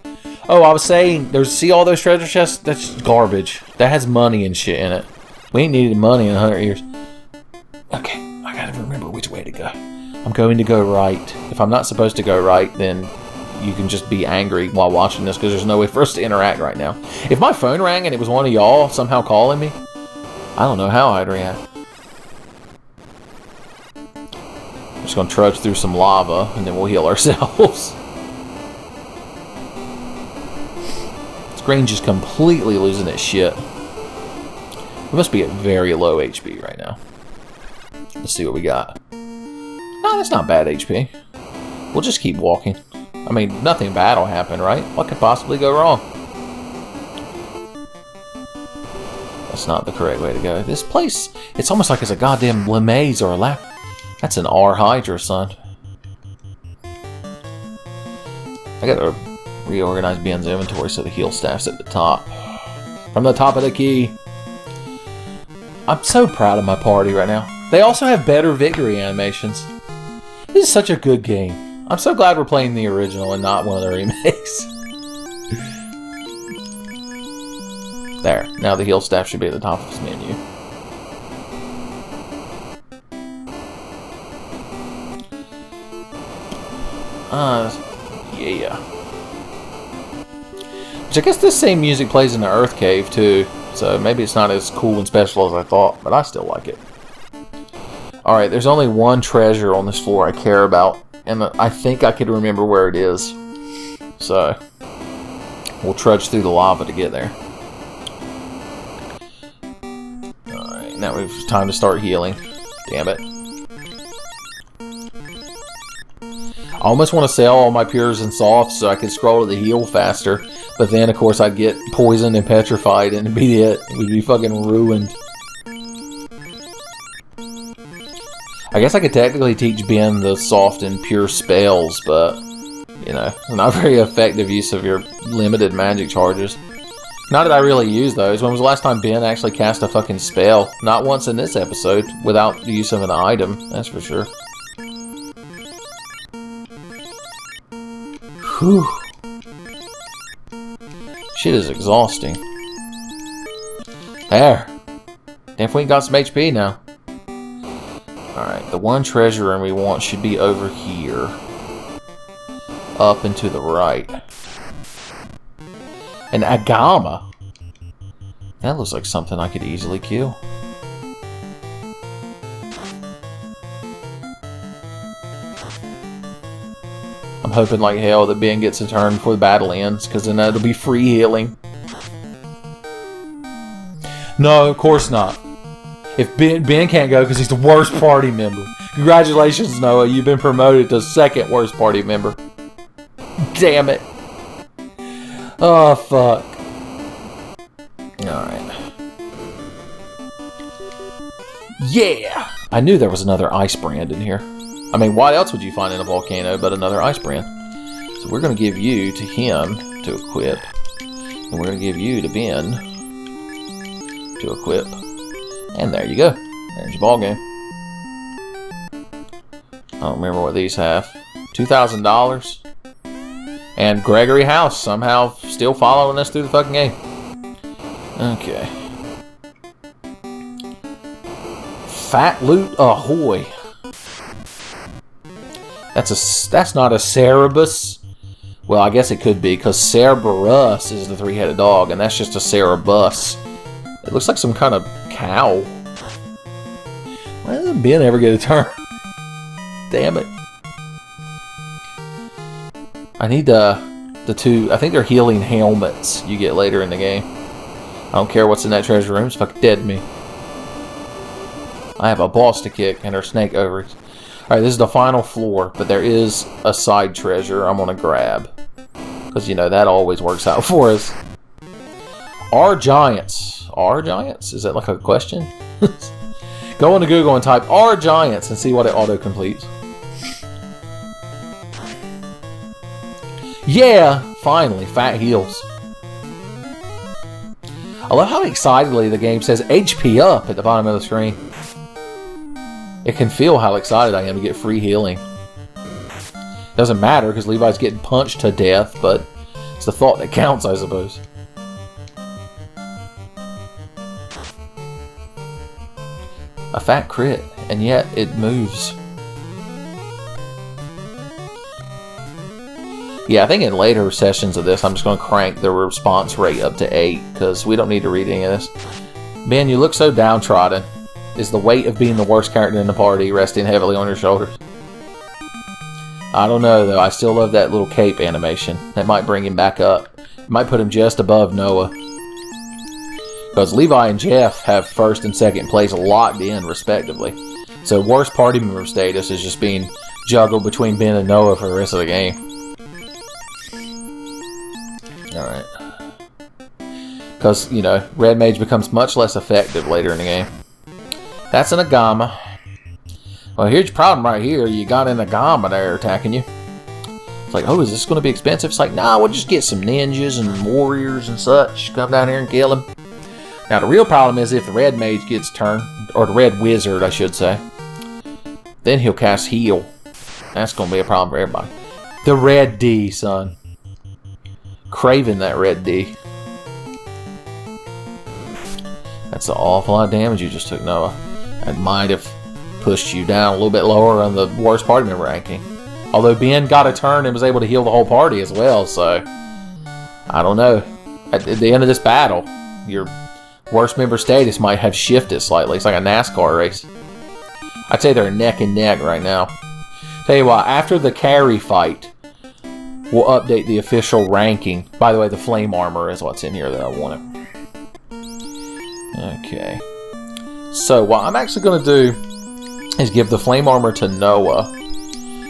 Oh, I was saying, see all those treasure chests? That's just garbage. That has money and shit in it. We ain't needed money in 100 years. Okay, I gotta remember which way to go. I'm going to go right. If I'm not supposed to go right, then you can just be angry while watching this, because there's no way for us to interact right now. If my phone rang and it was one of y'all somehow calling me, I don't know how I'd react. I'm just gonna trudge through some lava and then we'll heal ourselves. Let's screen's just completely losing its shit. We must be at very low HP right now. Let's see what we got. No, that's not bad HP. We'll just keep walking. I mean, nothing bad will happen, right? What could possibly go wrong? That's not the correct way to go. This place, it's almost like it's a goddamn maze or a lap. That's an R Hydra, son. I gotta reorganize Ben's inventory so the heal staff's at the top. From the top of the key. I'm so proud of my party right now. They also have better victory animations. This is such a good game. I'm so glad we're playing the original and not one of the remakes. There. Now the heal staff should be at the top of this menu. Yeah. Which I guess this same music plays in the Earth Cave too, so maybe it's not as cool and special as I thought, but I still like it. Alright, there's only one treasure on this floor I care about, and I think I could remember where it is. So, we'll trudge through the lava to get there. Alright, now it's time to start healing. Damn it. I almost want to sell all my pures and softs so I can scroll to the heal faster. But then, of course, I'd get poisoned and petrified and it'd be it. We'd be fucking ruined. I guess I could technically teach Ben the soft and pure spells, but, you know, not very effective use of your limited magic charges. Not that I really use those. When was the last time Ben actually cast a fucking spell? Not once in this episode, without the use of an item, that's for sure. Whew. Shit is exhausting. There. Definitely got some HP now. Alright, the one treasure room we want should be over here. Up and to the right. An Agama? That looks like something I could easily kill. I'm hoping like hell that Ben gets a turn before the battle ends, because then that'll be free healing. No, of course not. If Ben can't go because he's the worst party member. Congratulations, Noah. You've been promoted to second worst party member. Damn it. Oh, fuck. Alright. Yeah! I knew there was another ice brand in here. I mean, what else would you find in a volcano but another ice brand? So we're going to give you to him to equip. And we're going to give you to Ben to equip. And there you go. There's your ball game. I don't remember what these have. $2,000. And Gregory House somehow still following us through the fucking game. Okay. Fat Loot Ahoy. That's not a Cerberus. Well, I guess it could be, because Cerberus is the three-headed dog, and that's just a Cerberus. It looks like some kind of cow. Why doesn't Ben ever get a turn? Damn it. I need the two, I think they're healing helmets you get later in the game. I don't care what's in that treasure room, it's fucking dead to me. I have a boss to kick and her snake ovaries. Alright, this is the final floor, but there is a side treasure I'm gonna grab. Because, you know, that always works out for us. Are giants? Are giants? Is that like a question? Go into Google and type "are giants" and see what it auto-completes. Yeah! Finally, fat heals. I love how excitedly the game says HP up at the bottom of the screen. It can feel how excited I am to get free healing. Doesn't matter because Levi's getting punched to death, but it's the thought that counts, I suppose. A fat crit, and yet it moves. Yeah, I think in later sessions of this, I'm just going to crank the response rate up to 8, because we don't need to read any of this. Ben, you look so downtrodden. Is the weight of being the worst character in the party resting heavily on your shoulders? I don't know, though. I still love that little cape animation. That might bring him back up. Might put him just above Noah. Because Levi and Jeff have first and second place locked in, respectively. So worst party member status is just being juggled between Ben and Noah for the rest of the game. Alright. Because, you know, Red Mage becomes much less effective later in the game. That's an Agama. Well, here's your problem right here. You got an Agama there attacking you. It's like, oh, is this going to be expensive? It's like, nah, we'll just get some ninjas and warriors and such. Come down here and kill him. Now, the real problem is if the Red Mage gets turned, or the Red Wizard, I should say, then he'll cast Heal. That's going to be a problem for everybody. The Red D, son. Craving that Red D. That's an awful lot of damage you just took, Noah. That might have pushed you down a little bit lower on the worst party member ranking. Although Ben got a turn and was able to heal the whole party as well, so I don't know. At the end of this battle, your worst member status might have shifted slightly. It's like a NASCAR race. I'd say they're neck and neck right now. Tell you what, after the carry fight, we'll update the official ranking. By the way, the flame armor is what's in here that I wanted. Okay. So what I'm actually going to do is give the flame armor to Noah.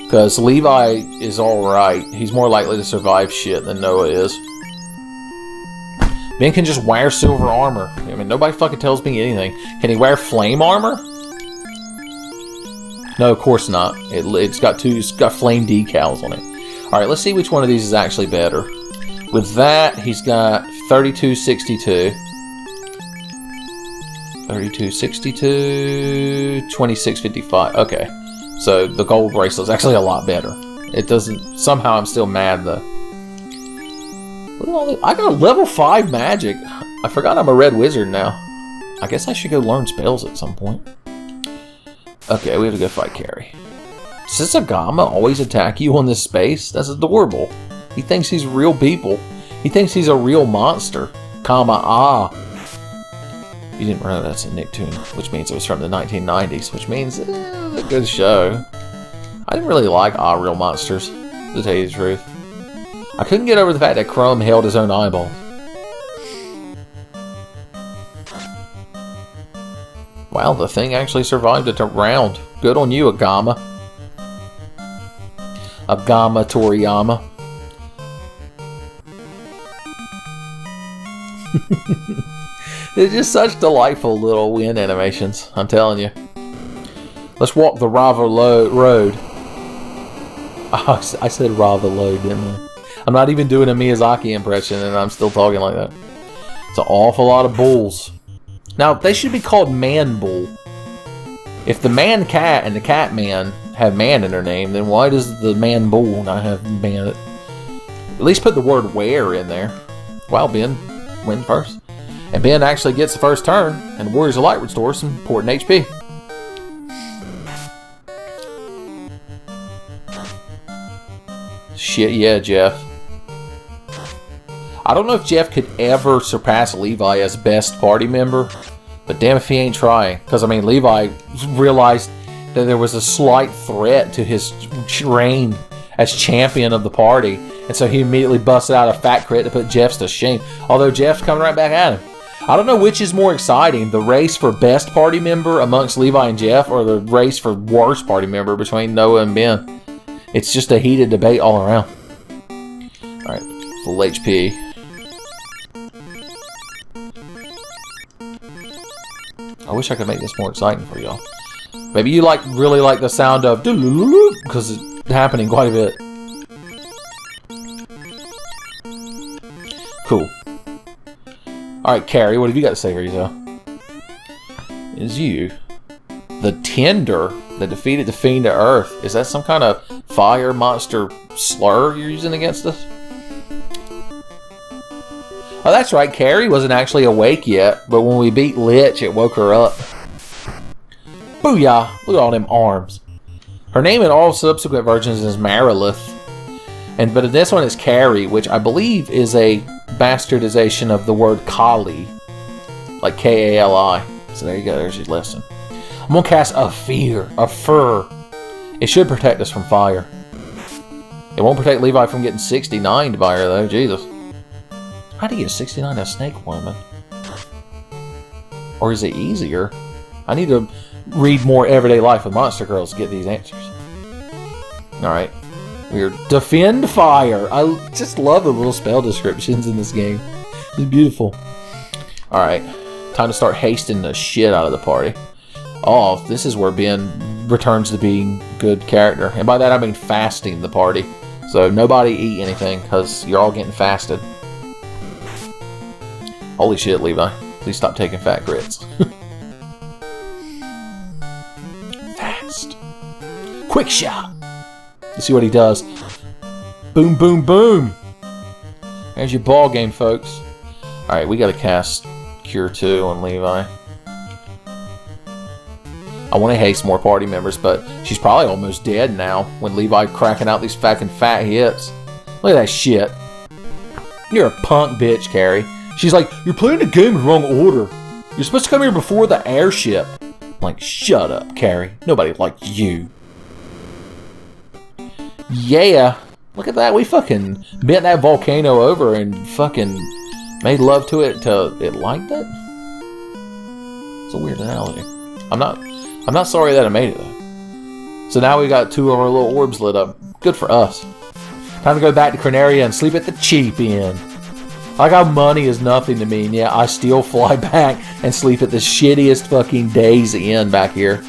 Because Levi is alright. He's more likely to survive shit than Noah is. Ben can just wear silver armor. I mean, nobody fucking tells me anything. Can he wear flame armor? No, of course not. It's got flame decals on it. Alright, let's see which one of these is actually better. With that, he's got 3262. 3262, 2655. Okay. So the gold bracelet's actually a lot better. It doesn't... Somehow I'm still mad though. I got a level 5 magic. I forgot I'm a red wizard now. I guess I should go learn spells at some point. Okay, we have to go fight Carrie. Does this Agama always attack you on this space? That's adorable. He thinks he's real people. He thinks he's a real monster. You didn't know that's a Nicktoon, which means it was from the 1990s, which means it's a good show. I didn't really like Real Monsters, to tell you the truth. I couldn't get over the fact that Crumb held his own eyeball. Wow, the thing actually survived a round. Good on you, Agama. Agama Toriyama. They're just such delightful little wind animations, I'm telling you. Let's walk the Rava Road. Oh, I said Rava Road, didn't I? I'm not even doing a Miyazaki impression and I'm still talking like that. It's an awful lot of bulls. Now, they should be called man bull. If the man cat and the cat man have man in their name, then why does the man bull not have man? At least put the word where in there. Wow, Ben win first. And Ben actually gets the first turn, and the Warriors of Light restores some important HP. Shit, yeah, Jeff. I don't know if Jeff could ever surpass Levi as best party member, but damn if he ain't trying. Because, I mean, Levi realized that there was a slight threat to his reign as champion of the party, and so he immediately busted out a fat crit to put Jeff's to shame. Although Jeff's coming right back at him. I don't know which is more exciting, the race for best party member amongst Levi and Jeff, or the race for worst party member between Noah and Ben. It's just a heated debate all around. Alright, full HP. I wish I could make this more exciting for y'all. Maybe you really like the sound of because it's happening quite a bit. Cool. Alright, Carrie, what have you got to say for yourself? Is you the Tender that defeated the Fiend to Earth? Is that some kind of fire monster slur you're using against us? Oh, that's right, Carrie wasn't actually awake yet, but when we beat Lich, it woke her up. Booyah! Look at all them arms. Her name in all subsequent versions is Marilith. But in this one it's Carrie, which I believe is a bastardization of the word Kali. Like K-A-L-I. So there you go, there's your lesson. I'm gonna cast a fur. It should protect us from fire. It won't protect Levi from getting 69'd by her though, Jesus. How do you get 69 a snake woman? Or is it easier? I need to read more Everyday Life with Monster Girls to get these answers. Alright. We're Defend Fire. I just love the little spell descriptions in this game. It's beautiful. Alright. Time to start hasting the shit out of the party. Oh, this is where Ben returns to being good character. And by that I mean fasting the party. So nobody eat anything, because you're all getting fasted. Holy shit, Levi. Please stop taking fat grits. Fast. Quick shot. Let's see what he does. Boom, boom, boom. There's your ball game, folks. Alright, we gotta cast Cure 2 on Levi. I want to haste more party members, but she's probably almost dead now when Levi cracking out these fucking fat hits. Look at that shit. You're a punk bitch, Carrie. She's like, you're playing the game in the wrong order. You're supposed to come here before the airship. I'm like, shut up, Carrie. Nobody liked you. Yeah. Look at that. We fucking bent that volcano over and fucking made love to it till it liked it. It's a weird analogy. I'm not sorry that I made it though. So now we got 2 of our little orbs lit up. Good for us. Time to go back to Corneria and sleep at the cheap inn. Like how money is nothing to me, and yet I still fly back and sleep at the shittiest fucking Days Inn back here.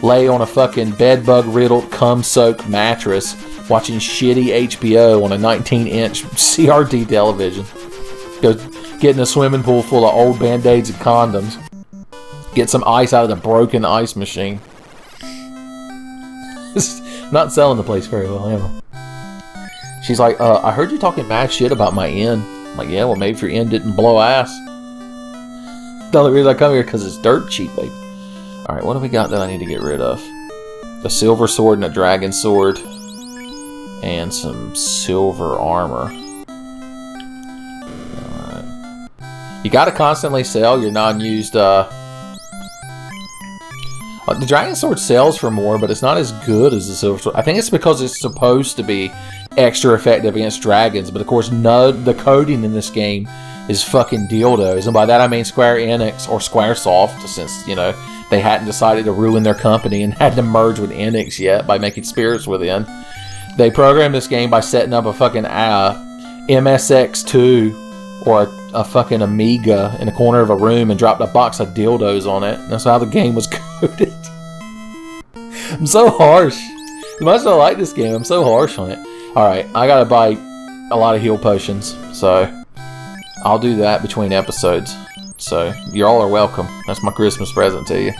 Lay on a fucking bedbug riddled cum-soaked mattress watching shitty HBO on a 19-inch CRT television. Go get in a swimming pool full of old Band-Aids and condoms. Get some ice out of the broken ice machine. Not selling the place very well, am I? She's like, I heard you talking mad shit about my inn. I'm like, yeah, well, maybe if your inn didn't blow ass. The only reason I come here because it's dirt cheap, baby. Alright, what do we got that I need to get rid of? A silver sword and a dragon sword. And some silver armor. Alright. You gotta constantly sell your non-used, the dragon sword sells for more, but it's not as good as the silver sword. I think it's because it's supposed to be extra effective against dragons, but of course the coding in this game is fucking dildos, and by that I mean Square Enix or Squaresoft, since, you know, they hadn't decided to ruin their company and hadn't merged with Enix yet by making Spirits Within. They programmed this game by setting up a fucking MSX2 or a fucking Amiga in a corner of a room and dropped a box of dildos on it. That's how the game was coded. I'm so harsh. As much as I like this game, I'm so harsh on it. Alright, I gotta buy a lot of heal potions, so I'll do that between episodes. So, you all are welcome. That's my Christmas present to you.